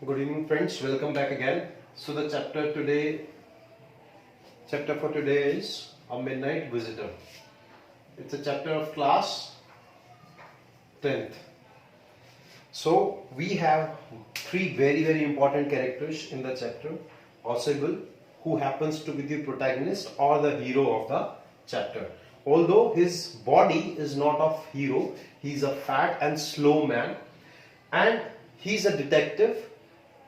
Good evening, friends. Welcome back again. So the chapter for today is A Midnight Visitor. It's a chapter of class 10th. So we have three very important characters in the chapter. Ausable, who happens to be the protagonist or the hero of the chapter. Although his body is not of hero, he's a fat and slow man, and he's a detective,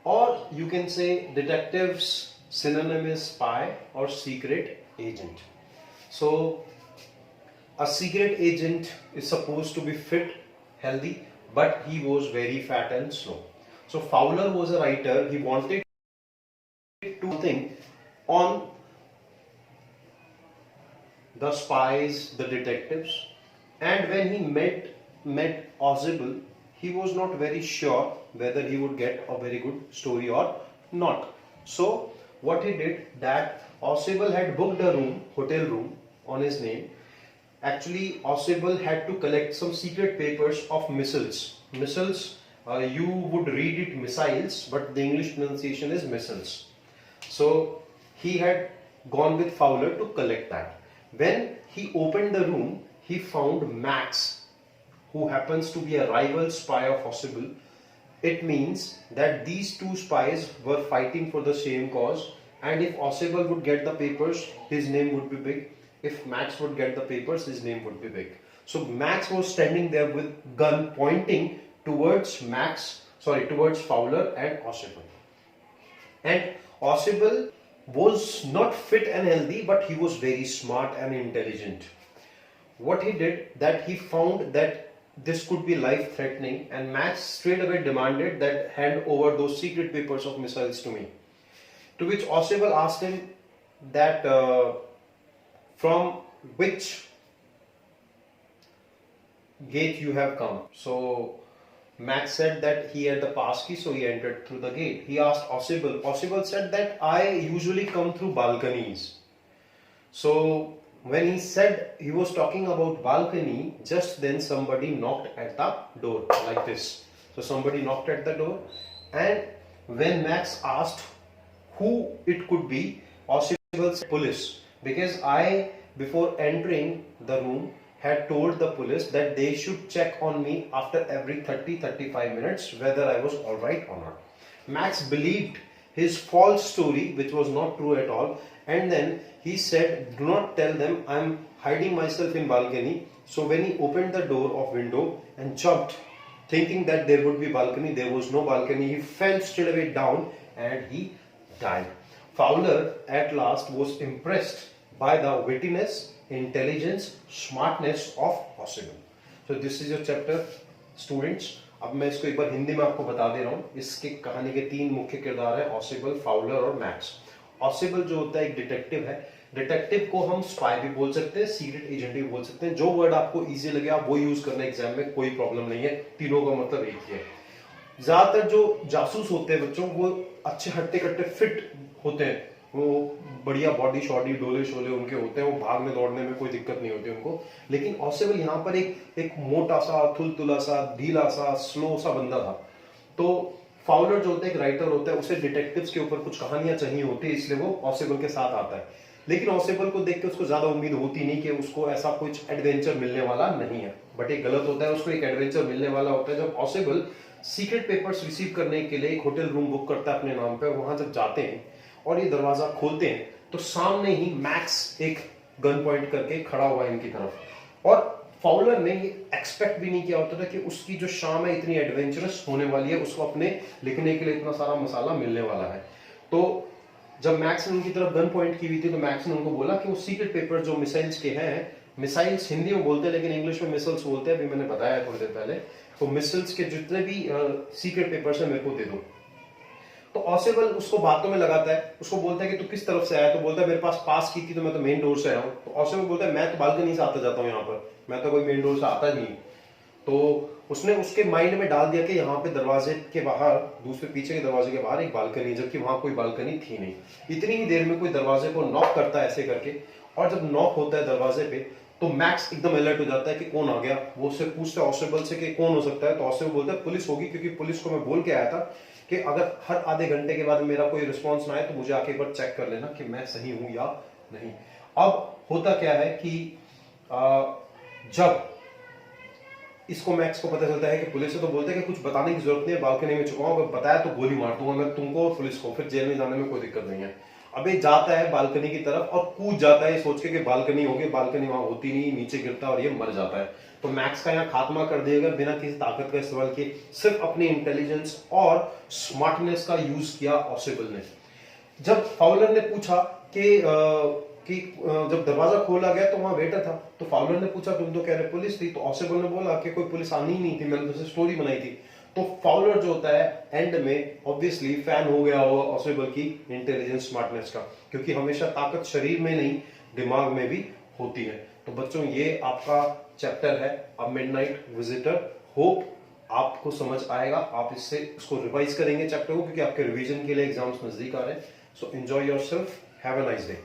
or you can say detective's synonym is spy or secret agent. So a secret agent is supposed to be fit, healthy, but he was very fat and slow. So Fowler was a writer. He wanted to think on the spies, the detectives, and when he met Ausable, he was not very sure whether he would get a very good story or not. So what he did, that Ausable had booked a room, hotel room on his name. Actually, Ausable had to collect some secret papers of missiles. Missiles, you would read it missiles, but the English pronunciation is missiles. So he had gone with Fowler to collect that. When he opened the room, he found Max, who happens to be a rival spy of Ausable. It means that these two spies were fighting for the same cause, and if Ausable would get the papers, his name would be big. If Max would get the papers, his name would be big. So Max was standing there with gun pointing towards Fowler and Ausable. And Ausable was not fit and healthy, but he was very smart and intelligent. What he did, that he found that this could be life threatening, and Max straight away demanded that hand over those secret papers of missiles to me. To which Ausable asked him that from which gate you have come. So Max said that he had the pass key, so he entered through the gate. He asked Ausable. Ausable said that I usually come through balconies. So when he said he was talking about balcony, just then somebody knocked at the door like this. So somebody knocked at the door, and when Max asked who it could be, Ausable said police, because I, before entering the room, had told the police that they should check on me after every 30-35 minutes whether I was alright or not. Max believed his false story, which was not true at all, and then he said, do not tell them I'm hiding myself in balcony. So when he opened the door of window and jumped, thinking that there would be balcony, there was no balcony. He fell straight away down and he died. Fowler at last was impressed by the wittiness, intelligence, smartness of Ausable. So this is your chapter, students. अब मैं इसको एक बार हिंदी में आपको बता दे रहा हूँ. इसके कहानी के तीन मुख्य किरदार है, ऑसिबल, फाउलर और मैक्स. ऑसिबल जो होता है एक डिटेक्टिव है. डिटेक्टिव को हम स्पाई भी बोल सकते हैं, सीक्रेट एजेंट भी बोल सकते हैं. जो वर्ड आपको इजी लगे आप वो यूज करना एग्जाम में, कोई प्रॉब्लम नहीं है. तीनों का मतलब एक ही है. ज्यादातर जो जासूस होते हैं बच्चों, वो अच्छे हट्टे कट्टे फिट होते हैं, वो बढ़िया बॉडी शॉडी डोले शोले उनके होते हैं, वो भागने दौड़ने में कोई दिक्कत नहीं होती उनको. लेकिन ऑसिबल यहाँ पर एक मोटा सा, थुलथुला सा, ढीला सा, स्लो सा बंदा था. तो फाउलर जो होता है एक राइटर होता है, उसे डिटेक्टिव्स के ऊपर कुछ कहानियां चाहिए होती है, इसलिए वो ऑसिबल के साथ आता है. लेकिन ऑसिबल को देख के उसको ज्यादा उम्मीद होती नहीं कि उसको ऐसा कुछ एडवेंचर मिलने वाला नहीं है. बट एक गलत होता है, उसको एक एडवेंचर मिलने वाला होता है जब ऑसिबल सीक्रेट पेपर्स रिसीव करने के लिए एक होटल रूम बुक करता है अपने नाम पे. वहां जब जाते हैं और ये दरवाजा खोलते हैं तो सामने ही मैक्स एक गन पॉइंट करके खड़ा हुआ है इनकी तरफ. और फाउलर ने ये एक्सपेक्ट भी नहीं किया होता था कि उसकी जो शाम है इतनी एडवेंचरस होने वाली है, उसको अपने लिखने के लिए इतना सारा मसाला मिलने वाला है. तो जब मैक्स ने उनकी तरफ गन पॉइंट की हुई थी तो मैक्स ने उनको बोला कि वो सीक्रेट पेपर जो मिसाइल्स के हैं, मिसाइल्स हिंदी में बोलते हैं लेकिन इंग्लिश में मिसाइल्स बोलते हैं, अभी मैंने बताया थोड़ी देर पहले. तो मिसाइल्स के जितने भी सीक्रेट पेपर्स हैं मेरे को दे दो. तो ऑसिबल उसको बातों में लगाता है, उसको बोलता है कि तू किस तरफ से आया. तो बोलता है मेरे पास पास की थी तो मैं तो मेन डोर से आया हूं. तो ऑसिबल बोलता है मैं तो बालकनी से आता जाता हूं, यहाँ पर मैं तो कोई मेन डोर से आता नहीं. तो उसने उसके माइंड में डाल दिया कि यहाँ पे दरवाजे के बाहर, दूसरे पीछे के दरवाजे के बाहर एक बालकनी, जबकि वहां कोई बालकनी थी नहीं. इतनी ही देर में कोई दरवाजे को नॉक करता है ऐसे करके, और जब नॉक होता है दरवाजे पे तो मैक्स एकदम अलर्ट हो जाता है कि कौन आ गया. वो उससे पूछता है ऑसिबल से कि कौन हो सकता है. तो ऑसिबल बोलता है पुलिस होगी, क्योंकि पुलिस को मैं बोल के आया था कि अगर हर आधे घंटे के बाद मेरा कोई रिस्पॉन्स ना आए तो मुझे आके एक बार चेक कर लेना कि मैं सही हूं या नहीं। अब होता क्या है कि जब इसको मैक्स को पता चलता है कि पुलिस से, तो बोलते हैं कि कुछ बताने की जरूरत नहीं है, बालकनी में छुपा हूं, अगर बताया तो गोली मार दूंगा मैं तुमको और पुलिस को, फिर जेल में जाने में कोई दिक्कत नहीं है। अबे जाता है बालकनी की तरफ और कूद जाता है सोच के कि बालकनी होगी, बालकनी वहां होती नहीं, नीचे गिरता है और ये मर जाता है। तो मैक्स का यहाँ खात्मा कर दिया गया बिना किसी ताकत का इस्तेमाल किए, सिर्फ अपनी इंटेलिजेंस और स्मार्टनेस का यूज किया ऑसिबल ने। जब फाउलर ने पूछा कि जब दरवाजा खोला गया तो वहां वेटर था, तो फाउलर ने पूछा तुम तो कह रहे पुलिस थी, तो ऑसिबल ने बोला कि कोई पुलिस आनी ही नहीं थी, मैंने तो स्टोरी बनाई थी। तो फाउलर जो होता है एंड में ऑब्वियसली फैन हो गया होगा ऑसिबल की इंटेलिजेंस स्मार्टनेस का, क्योंकि हमेशा ताकत शरीर में नहीं दिमाग में भी होती है। तो बच्चों ये आपका चैप्टर है अ मिडनाइट विजिटर। होप आपको समझ आएगा, आप इसको रिवाइज करेंगे चैप्टर को, क्योंकि आपके रिवीजन के लिए एग्जाम्स नजदीक आ रहे हैं। So enjoy yourself, have a nice day.